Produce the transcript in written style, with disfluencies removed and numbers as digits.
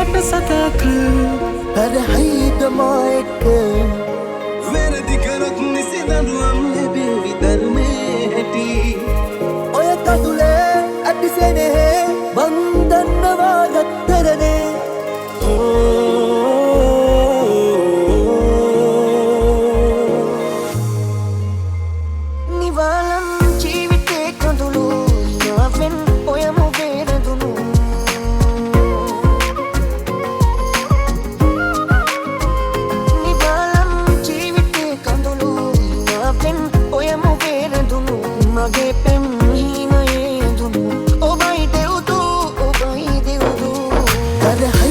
මට සතක් පරහයිද මාඑක්ක වැරදි කරොත් නිසි දඬුවම් ලැබේවි ධර්මයේ හැටි ඔය කඳුලේ ඇතිසෙනේ මං දන්නවා යත්තරනේ නිවාලම් ජීවිතේ කඳුළු හිනාවෙන් ඔයම වේරදුණු නිවාලම් ජීවිතේ කඳුළු හිනාවෙන් ඔයම වේරදුණු මගේ පෙම් හිමයේ දුණු ඔබයි දෙව්දු පරහයි